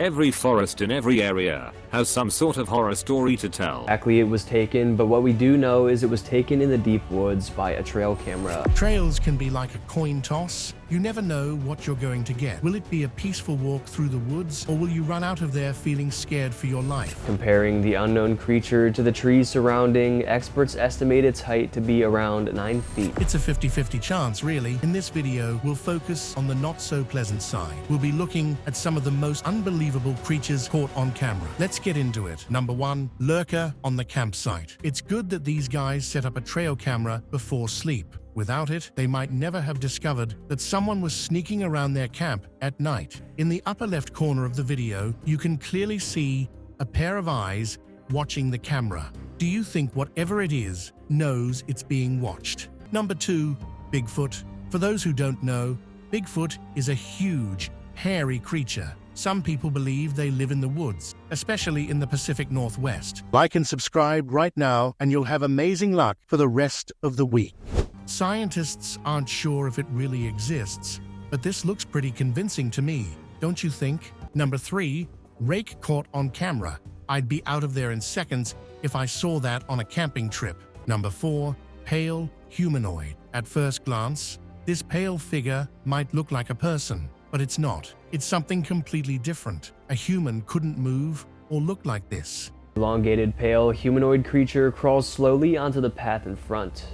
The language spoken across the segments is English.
Every forest in every area has some sort of horror story to tell. Exactly, it was taken, but what we do know is it was taken in the deep woods by a trail camera. Trails can be like a coin toss. You never know what you're going to get. Will it be a peaceful walk through the woods, or will you run out of there feeling scared for your life? Comparing the unknown creature to the trees surrounding, experts estimate its height to be around 9 feet. It's a 50-50 chance, really. In this video, we'll focus on the not-so-pleasant side. We'll be looking at some of the most unbelievable creatures caught on camera. Let's get into it. Number 1. Lurker on the campsite. It's good that these guys set up a trail camera before sleep. Without it, they might never have discovered that someone was sneaking around their camp at night. In the upper left corner of the video, you can clearly see a pair of eyes watching the camera. Do you think whatever it is knows it's being watched? Number 2. Bigfoot. For those who don't know, Bigfoot is a huge, hairy creature. Some people believe they live in the woods, especially in the Pacific Northwest. Like and subscribe right now, and you'll have amazing luck for the rest of the week. Scientists aren't sure if it really exists, but this looks pretty convincing to me, don't you think? Number 3. Rake caught on camera. I'd be out of there in seconds if I saw that on a camping trip. Number 4. Pale humanoid. At first glance, this pale figure might look like a person, but it's not. It's something completely different. A human couldn't move or look like this. Elongated, pale, humanoid creature crawls slowly onto the path in front.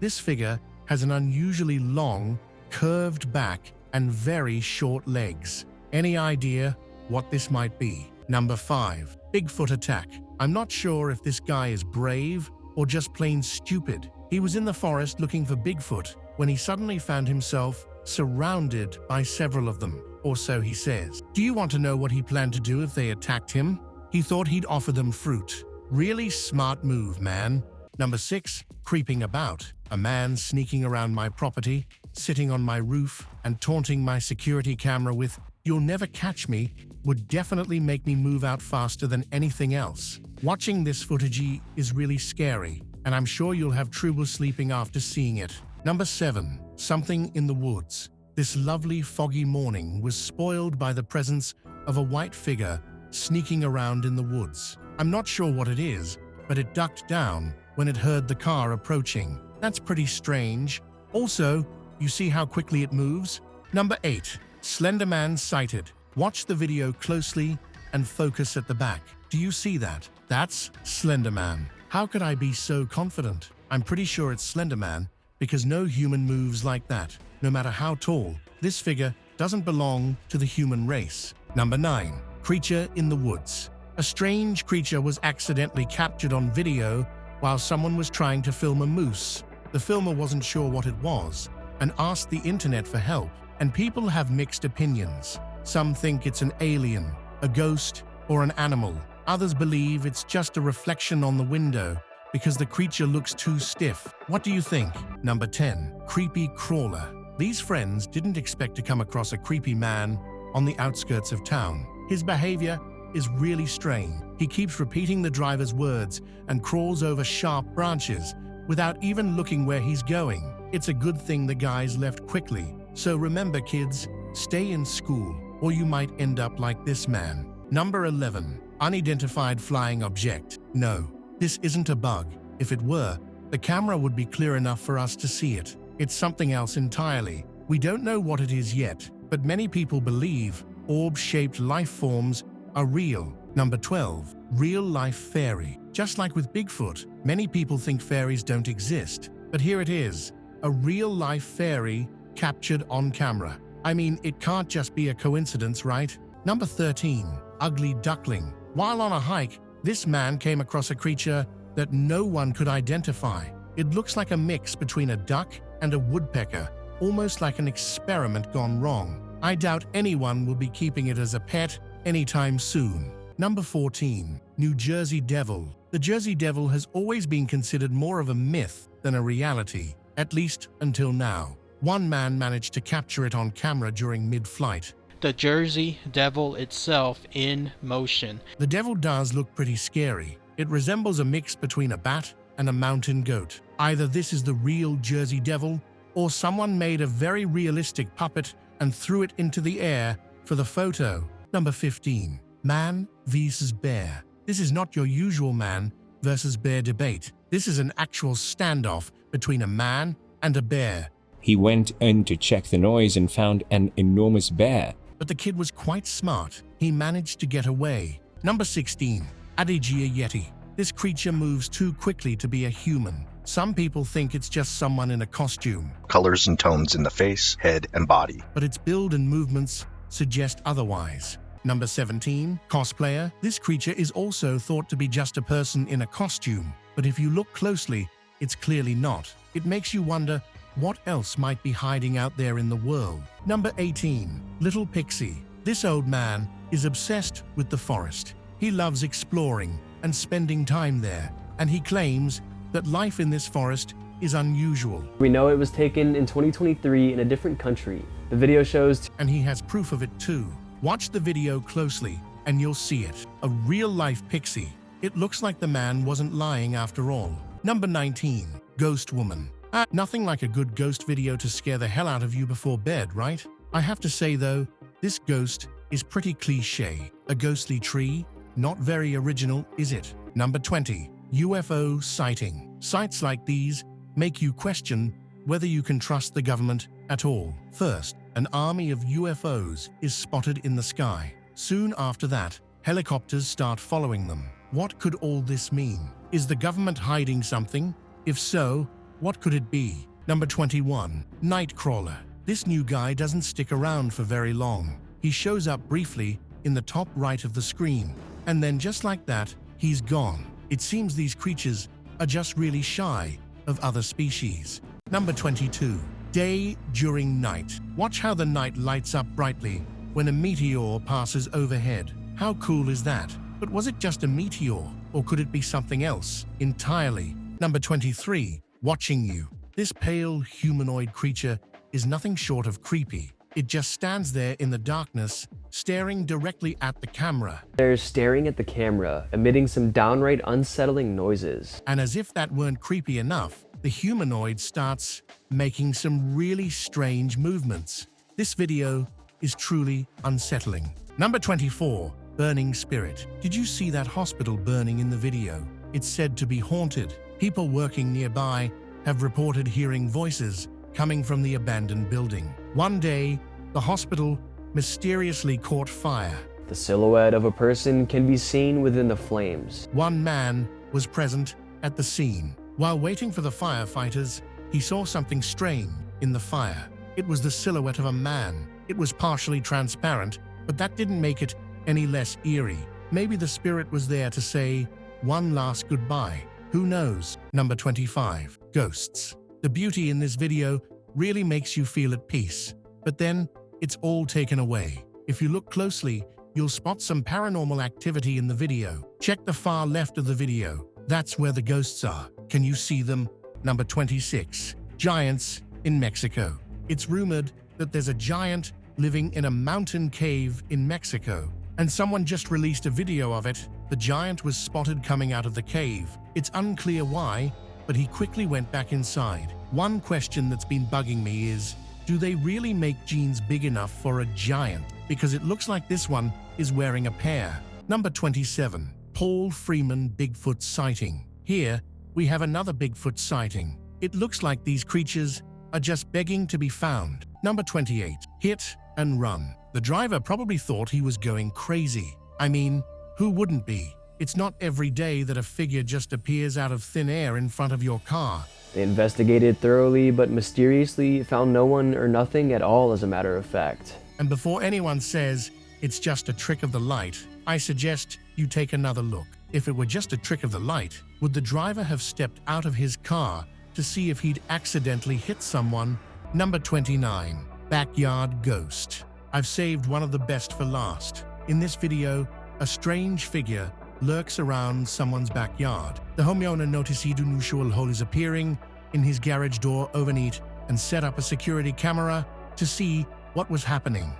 This figure has an unusually long, curved back and very short legs. Any idea what this might be? Number 5. Bigfoot attack. I'm not sure if this guy is brave or just plain stupid. He was in the forest looking for Bigfoot when he suddenly found himself surrounded by several of them, or so he says. Do you want to know what he planned to do if they attacked him? He thought he'd offer them fruit. Really smart move, man. Number 6. Creeping about. A man sneaking around my property, sitting on my roof, and taunting my security camera with, "You'll never catch me," would definitely make me move out faster than anything else. Watching this footage is really scary, and I'm sure you'll have trouble sleeping after seeing it. Number 7. Something in the woods. This lovely foggy morning was spoiled by the presence of a white figure sneaking around in the woods. I'm not sure what it is, but it ducked down when it heard the car approaching. That's pretty strange. Also, you see how quickly it moves? Number 8. Slender Man sighted. Watch the video closely and focus at the back. Do you see that? That's Slender Man. How could I be so confident? I'm pretty sure it's Slender Man because no human moves like that, no matter how tall. This figure doesn't belong to the human race. Number 9. Creature in the woods. A strange creature was accidentally captured on video while someone was trying to film a moose. The filmer wasn't sure what it was and asked the internet for help, and people have mixed opinions. Some think it's an alien, a ghost, or an animal. Others believe it's just a reflection on the window because the creature looks too stiff. What do you think? Number 10. Creepy crawler. These friends didn't expect to come across a creepy man on the outskirts of town. His behavior is really strange. He keeps repeating the driver's words and crawls over sharp branches without even looking where he's going. It's a good thing the guys left quickly. So remember, kids, stay in school or you might end up like this man. Number 11. Unidentified flying object. No, this isn't a bug. If it were, the camera would be clear enough for us to see it. It's something else entirely. We don't know what it is yet, but many people believe orb-shaped life forms are real. Number 12. Real-life fairy. Just like with Bigfoot, many people think fairies don't exist, but here it is, a real-life fairy captured on camera. I mean, it can't just be a coincidence, right? Number 13. Ugly duckling. While on a hike, this man came across a creature that no one could identify. It looks like a mix between a duck and a woodpecker, almost like an experiment gone wrong. I doubt anyone will be keeping it as a pet anytime soon. Number 14. New Jersey Devil. The Jersey Devil has always been considered more of a myth than a reality, at least until now. One man managed to capture it on camera during mid-flight. The Jersey Devil itself in motion. The devil does look pretty scary. It resembles a mix between a bat and a mountain goat. Either this is the real Jersey Devil, or someone made a very realistic puppet and threw it into the air for the photo. Number 15. Man vs. Bear. This is not your usual man versus bear debate. This is an actual standoff between a man and a bear. He went in to check the noise and found an enormous bear. But the kid was quite smart. He managed to get away. Number 16. Adigia Yeti. This creature moves too quickly to be a human. Some people think it's just someone in a costume. Colors and tones in the face, head, and body. But its build and movements suggest otherwise. Number 17. Cosplayer. This creature is also thought to be just a person in a costume. But if you look closely, it's clearly not. It makes you wonder what else might be hiding out there in the world. Number 18. Little Pixie. This old man is obsessed with the forest. He loves exploring and spending time there, and he claims that life in this forest is unusual. We know it was taken in 2023 in a different country. The video shows And he has proof of it too. Watch the video closely and you'll see it. A real-life pixie. It looks like the man wasn't lying after all. Number 19. Ghost Woman. Nothing like a good ghost video to scare the hell out of you before bed, right? I have to say though, this ghost is pretty cliche. A ghostly tree? Not very original, is it? Number 20. UFO sighting. Sights like these make you question whether you can trust the government at all. First, an army of UFOs is spotted in the sky. Soon after that, helicopters start following them. What could all this mean? Is the government hiding something? If so, what could it be? Number 21. Nightcrawler. This new guy doesn't stick around for very long. He shows up briefly in the top right of the screen, and then just like that, he's gone. It seems these creatures are just really shy of other species. Number 22. Day during night. Watch how the night lights up brightly when a meteor passes overhead. How cool is that? But was it just a meteor, or could it be something else entirely? Number 23. Watching you. This pale humanoid creature is nothing short of creepy. It just stands there in the darkness, staring directly at the camera. they're staring at the camera, emitting some downright unsettling noises. And as if that weren't creepy enough, the humanoid starts making some really strange movements. This video is truly unsettling. Number 24. Burning Spirit. Did you see that hospital burning in the video? It's said to be haunted. People working nearby have reported hearing voices coming from the abandoned building. One day, the hospital mysteriously caught fire. The silhouette of a person can be seen within the flames. One man was present at the scene. While waiting for the firefighters, he saw something strange in the fire. It was the silhouette of a man. It was partially transparent, but that didn't make it any less eerie. Maybe the spirit was there to say one last goodbye. Who knows? Number 25. Ghosts. The beauty in this video really makes you feel at peace, but then it's all taken away. If you look closely, you'll spot some paranormal activity in the video. Check the far left of the video. That's where the ghosts are. Can you see them? Number 26. Giants in Mexico. It's rumored that there's a giant living in a mountain cave in Mexico, and someone just released a video of it. The giant was spotted coming out of the cave. It's unclear why, but he quickly went back inside. One question that's been bugging me is, do they really make jeans big enough for a giant? Because it looks like this one is wearing a pair. Number 27. Paul Freeman Bigfoot sighting. Here, we have another Bigfoot sighting. It looks like these creatures are just begging to be found. Number 28. Hit and run. The driver probably thought he was going crazy. I mean, who wouldn't be? It's not every day that a figure just appears out of thin air in front of your car. They investigated thoroughly, but mysteriously found no one or nothing at all, as a matter of fact. And before anyone says it's just a trick of the light, I suggest you take another look. If it were just a trick of the light, would the driver have stepped out of his car to see if he'd accidentally hit someone? Number 29. Backyard Ghost. I've saved one of the best for last. In this video, a strange figure lurks around someone's backyard. The homeowner noticed an unusual hole is appearing in his garage door overnight and set up a security camera to see what was happening.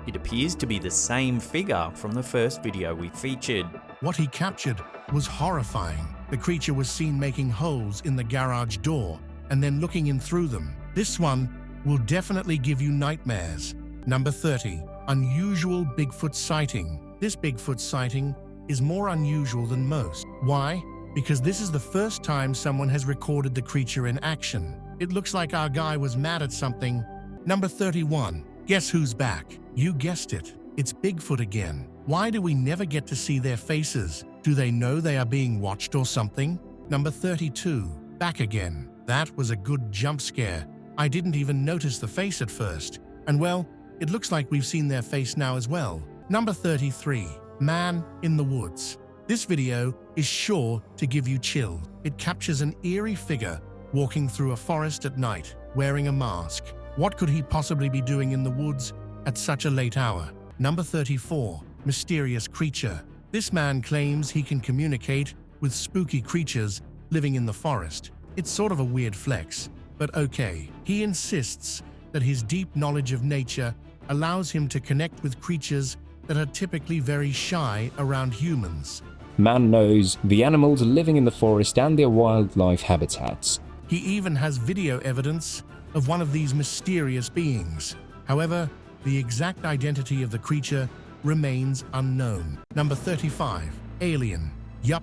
It appears to be the same figure from the first video we featured. What he captured was horrifying. The creature was seen making holes in the garage door and then looking in through them. This one will definitely give you nightmares. Number 30. Unusual Bigfoot sighting. This Bigfoot sighting is more unusual than most. Why? Because this is the first time someone has recorded the creature in action. It looks like our guy was mad at something. Number 31. Guess who's back? You guessed it. It's Bigfoot again. Why do we never get to see their faces? Do they know they are being watched or something? Number 32. Back again. That was a good jump scare. I didn't even notice the face at first. And well, it looks like we've seen their face now as well. Number 33. Man in the woods. This video is sure to give you chills. It captures an eerie figure walking through a forest at night, wearing a mask. What could he possibly be doing in the woods at such a late hour? Number 34. Mysterious creature. This man claims he can communicate with spooky creatures living in the forest. It's sort of a weird flex, but okay. He insists that his deep knowledge of nature allows him to connect with creatures that are typically very shy around humans. Man knows the animals living in the forest and their wildlife habitats. He even has video evidence of one of these mysterious beings. However, the exact identity of the creature remains unknown. Number 35. Alien. Yup.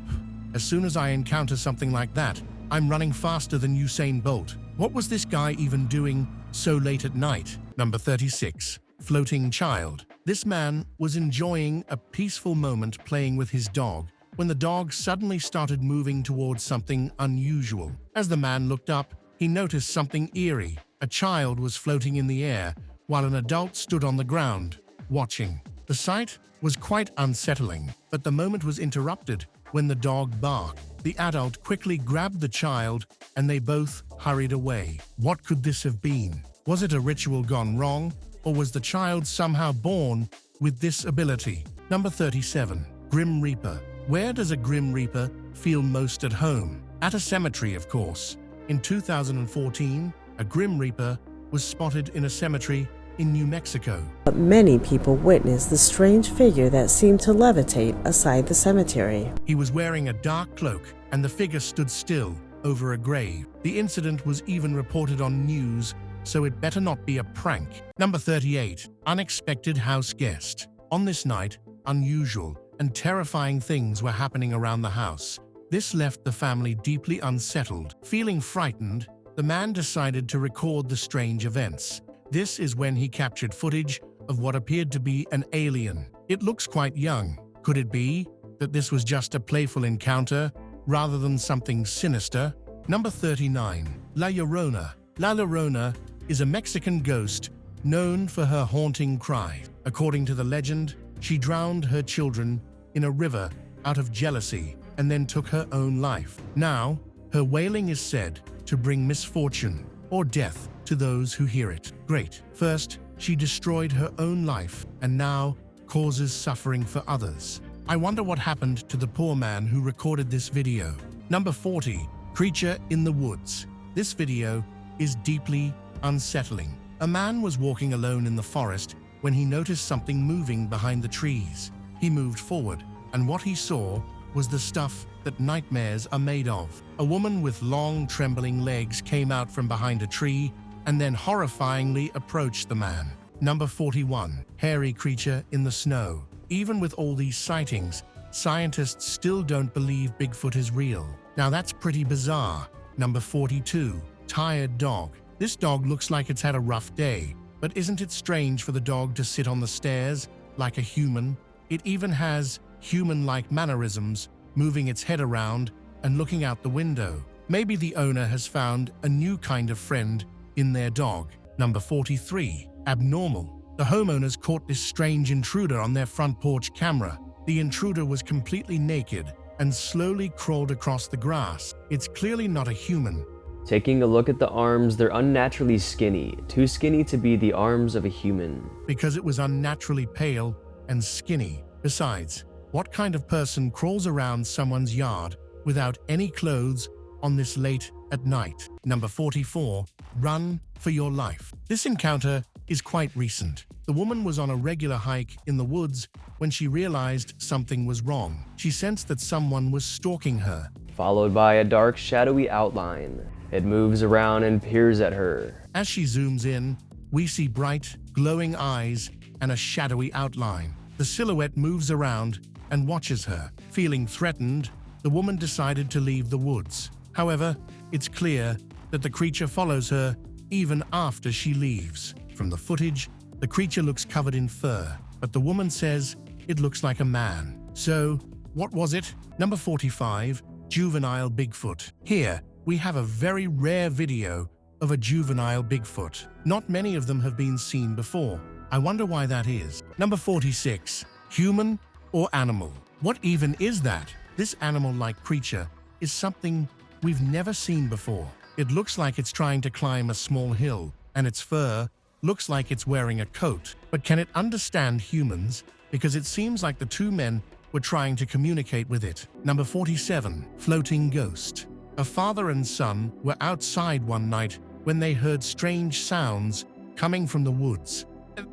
As soon as I encounter something like that, I'm running faster than Usain Bolt. What was this guy even doing so late at night? Number 36. Floating child. This man was enjoying a peaceful moment playing with his dog when the dog suddenly started moving towards something unusual. As the man looked up, he noticed something eerie. A child was floating in the air while an adult stood on the ground, watching. The sight was quite unsettling, but the moment was interrupted when the dog barked. The adult quickly grabbed the child and they both hurried away. What could this have been? Was it a ritual gone wrong, or was the child somehow born with this ability? Number 37. Grim Reaper. Where does a Grim Reaper feel most at home? At a cemetery, of course. In 2014, a Grim Reaper was spotted in a cemetery in New Mexico. But many people witnessed the strange figure that seemed to levitate aside the cemetery. He was wearing a dark cloak, and the figure stood still over a grave. The incident was even reported on news, so it better not be a prank. Number 38. Unexpected house guest. On this night, unusual and terrifying things were happening around the house. This left the family deeply unsettled. Feeling frightened, the man decided to record the strange events. This is when he captured footage of what appeared to be an alien. It looks quite young. Could it be that this was just a playful encounter rather than something sinister? Number 39. La Llorona. La Llorona is a Mexican ghost known for her haunting cry. According to the legend, she drowned her children in a river out of jealousy and then took her own life. Now, her wailing is said to bring misfortune or death to those who hear it. Great. First, she destroyed her own life and now causes suffering for others. I wonder what happened to the poor man who recorded this video. Number 40. Creature in the woods. This video is deeply unsettling. A man was walking alone in the forest when he noticed something moving behind the trees. He moved forward, and what he saw was the stuff that nightmares are made of. A woman with long, trembling legs came out from behind a tree and then horrifyingly approached the man. Number 41. Hairy creature in the snow. Even with all these sightings, scientists still don't believe Bigfoot is real. Now that's pretty bizarre. Number 42. Tired dog. This dog looks like it's had a rough day, but isn't it strange for the dog to sit on the stairs like a human? It even has human-like mannerisms, moving its head around and looking out the window. Maybe the owner has found a new kind of friend in their dog. Number 43. Abnormal. The homeowners caught this strange intruder on their front porch camera. The intruder was completely naked and slowly crawled across the grass. It's clearly not a human. Taking a look at the arms, they're unnaturally skinny, too skinny to be the arms of a human. Because it was unnaturally pale and skinny. Besides, what kind of person crawls around someone's yard without any clothes on this late at night? Number 44. Run for your life. This encounter is quite recent. The woman was on a regular hike in the woods when she realized something was wrong. She sensed that someone was stalking her. Followed by a dark, shadowy outline. It moves around and peers at her. As she zooms in, we see bright, glowing eyes and a shadowy outline. The silhouette moves around and watches her. Feeling threatened, the woman decided to leave the woods. However, it's clear that the creature follows her even after she leaves. From the footage, the creature looks covered in fur, but the woman says it looks like a man. So, what was it? Number 45, Juvenile Bigfoot. Here, we have a very rare video of a juvenile Bigfoot. Not many of them have been seen before. I wonder why that is. Number 46, human or animal? What even is that? This animal-like creature is something we've never seen before. It looks like it's trying to climb a small hill, and its fur looks like it's wearing a coat. But can it understand humans? Because it seems like the two men were trying to communicate with it. Number 47, floating ghost. A father and son were outside one night when they heard strange sounds coming from the woods.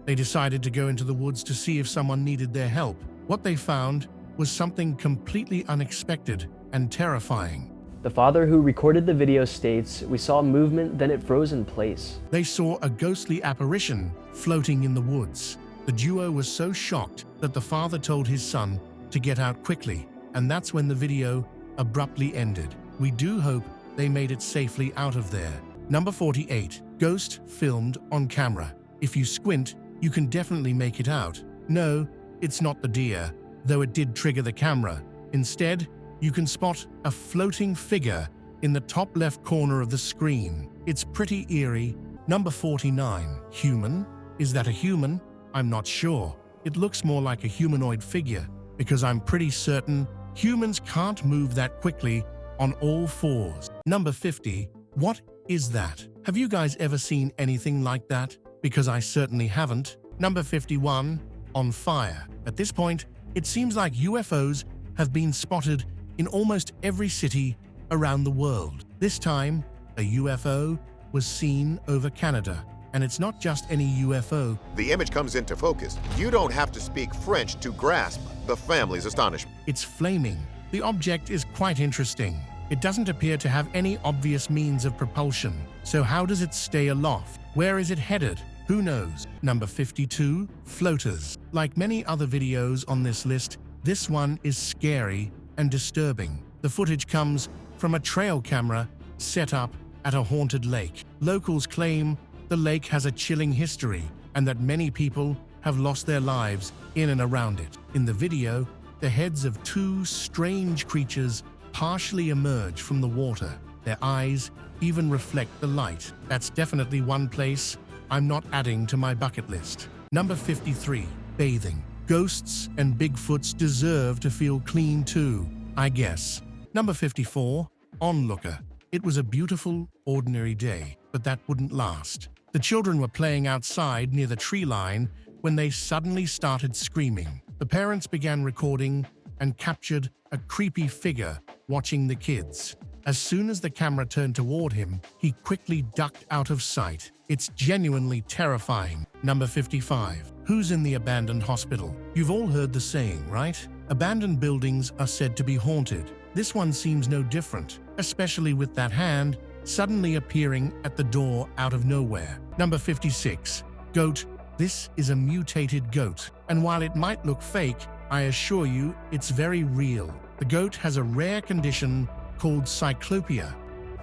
They decided to go into the woods to see if someone needed their help. What they found was something completely unexpected and terrifying. The father who recorded the video states, "We saw movement, then it froze in place." They saw a ghostly apparition floating in the woods. The duo was so shocked that the father told his son to get out quickly, and that's when the video abruptly ended. We do hope they made it safely out of there. Number 48, ghost filmed on camera. If you squint, you can definitely make it out. No, it's not the deer, though it did trigger the camera. Instead, you can spot a floating figure in the top left corner of the screen. It's pretty eerie. Number 49, human. Is that a human? I'm not sure. It looks more like a humanoid figure, because I'm pretty certain humans can't move that quickly on all fours. Number 50, what is that? Have you guys ever seen anything like that? Because I certainly haven't. Number 51, on fire. At this point, it seems like UFOs have been spotted in almost every city around the world. This time, a UFO was seen over Canada. And it's not just any UFO. The image comes into focus. You don't have to speak French to grasp the family's astonishment. It's flaming. The object is quite interesting. It doesn't appear to have any obvious means of propulsion. So how does it stay aloft? Where is it headed? Who knows? Number 52, floaters. Like many other videos on this list, this one is scary and disturbing. The footage comes from a trail camera set up at a haunted lake. Locals claim the lake has a chilling history and that many people have lost their lives in and around it. In the video, the heads of two strange creatures partially emerge from the water. Their eyes even reflect the light. That's definitely one place I'm not adding to my bucket list. Number 53, bathing. Ghosts and Bigfoots deserve to feel clean too, I guess. Number 54, onlooker. It was a beautiful, ordinary day, but that wouldn't last. The children were playing outside near the tree line when they suddenly started screaming. The parents began recording and captured a creepy figure watching the kids. As soon as the camera turned toward him, he quickly ducked out of sight. It's genuinely terrifying. Number 55. Who's in the abandoned hospital? You've all heard the saying, right? Abandoned buildings are said to be haunted. This one seems no different, especially with that hand suddenly appearing at the door out of nowhere. Number 56. Goat. This is a mutated goat, and while it might look fake, I assure you it's very real. The goat has a rare condition called cyclopia.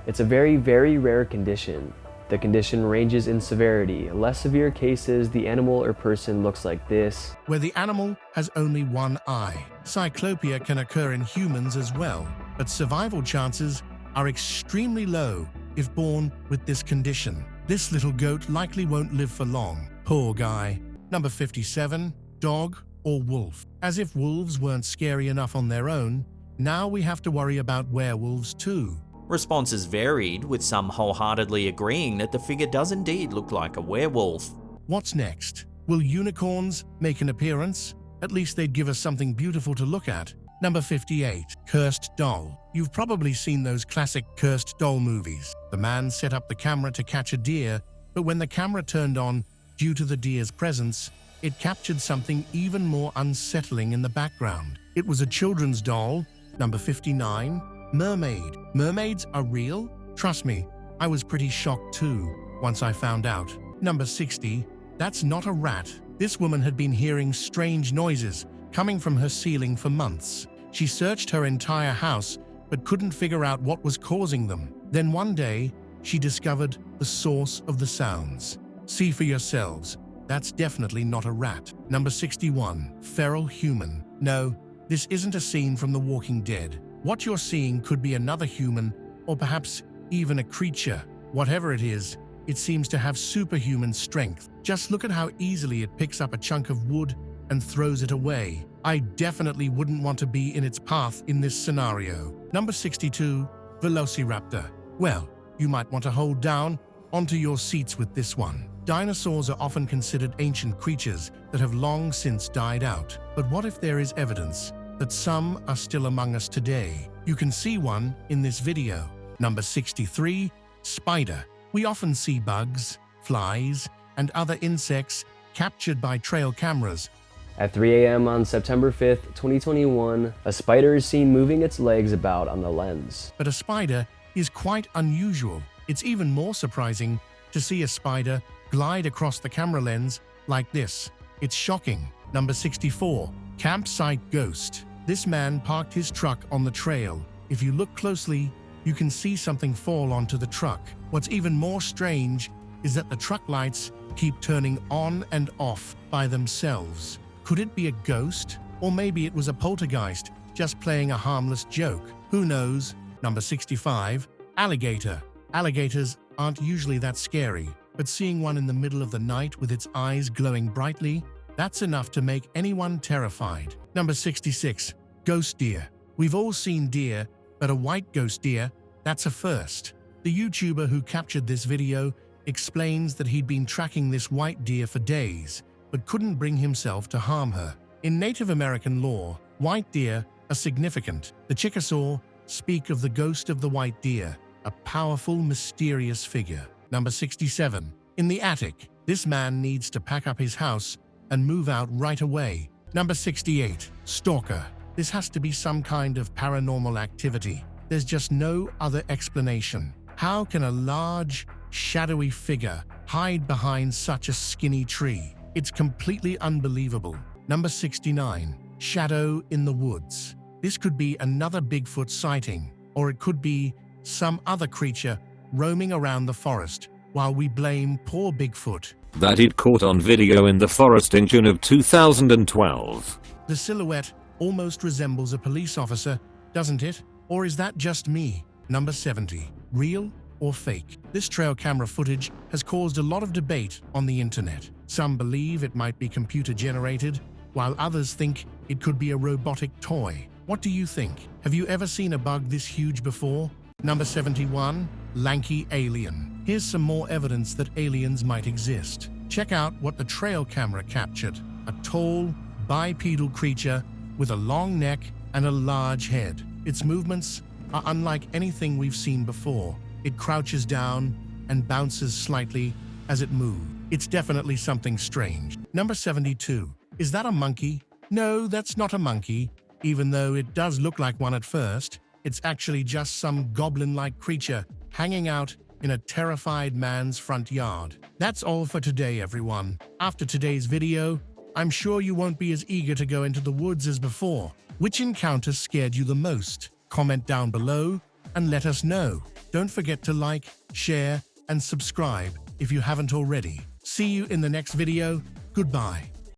It's a very, very rare condition. The condition ranges in severity. Less severe cases, the animal or person looks like this, where the animal has only one eye. Cyclopia can occur in humans as well, but survival chances are extremely low if born with this condition. This little goat likely won't live for long. Poor guy. Number 57, dog or wolf. As if wolves weren't scary enough on their own, now we have to worry about werewolves too. Responses varied, with some wholeheartedly agreeing that the figure does indeed look like a werewolf. What's next? Will unicorns make an appearance? At least they'd give us something beautiful to look at. Number 58, cursed doll. You've probably seen those classic cursed doll movies. The man set up the camera to catch a deer, but when the camera turned on, due to the deer's presence, it captured something even more unsettling in the background. It was a children's doll. Number 59, mermaid. Mermaids are real? Trust me, I was pretty shocked too once I found out. Number 60, that's not a rat, This woman had been hearing strange noises coming from her ceiling for months. She searched her entire house but couldn't figure out what was causing them. Then one day, she discovered the source of the sounds. See for yourselves. That's definitely not a rat. Number 61. Feral human. No, this isn't a scene from The Walking Dead. What you're seeing could be another human, or perhaps even a creature. Whatever it is, it seems to have superhuman strength. Just look at how easily it picks up a chunk of wood and throws it away. I definitely wouldn't want to be in its path in this scenario. Number 62. Velociraptor. Well, you might want to hold down onto your seats with this one. Dinosaurs are often considered ancient creatures that have long since died out. But what if there is evidence that some are still among us today? You can see one in this video. Number 63. Spider. We often see bugs, flies, and other insects captured by trail cameras. At 3 a.m. on September 5th, 2021, a spider is seen moving its legs about on the lens. But a spider is quite unusual. It's even more surprising to see a spider glide across the camera lens like this. It's shocking. Number 64. Campsite ghost. This man parked his truck on the trail. If you look closely, you can see something fall onto the truck. What's even more strange is that the truck lights keep turning on and off by themselves. Could it be a ghost? Or maybe it was a poltergeist just playing a harmless joke. Who knows? Number 65. Alligator. Alligators aren't usually that scary, but seeing one in the middle of the night with its eyes glowing brightly, that's enough to make anyone terrified. Number 66. Ghost deer. We've all seen deer, but a white ghost deer, that's a first. The YouTuber who captured this video explains that he'd been tracking this white deer for days, but couldn't bring himself to harm her. In Native American lore, white deer are significant. The Chickasaw speak of the ghost of the white deer, a powerful, mysterious figure. Number 67. In the attic. This man needs to pack up his house and move out right away. Number 68. Stalker. This has to be some kind of paranormal activity. There's just no other explanation. How can a large, shadowy figure hide behind such a skinny tree? It's completely unbelievable. Number 69. Shadow in the woods. This could be another Bigfoot sighting, or it could be some other creature roaming around the forest, while we blame poor Bigfoot. That he'd caught on video in the forest in June of 2012. The silhouette almost resembles a police officer, doesn't it? Or is that just me? Number 70. Real or fake? This trail camera footage has caused a lot of debate on the internet. Some believe it might be computer-generated, while others think it could be a robotic toy. What do you think? Have you ever seen a bug this huge before? Number 71. Lanky alien. Here's some more evidence that aliens might exist. Check out what the trail camera captured. A tall, bipedal creature with a long neck and a large head. Its movements are unlike anything we've seen before. It crouches down and bounces slightly as it moves. It's definitely something strange. Number 72. Is that a monkey? No, that's not a monkey. Even though it does look like one at first, it's actually just some goblin-like creature hanging out in a terrified man's front yard. That's all for today, everyone. After today's video, I'm sure you won't be as eager to go into the woods as before. Which encounter scared you the most? Comment down below and let us know. Don't forget to like, share, and subscribe if you haven't already. See you in the next video. Goodbye.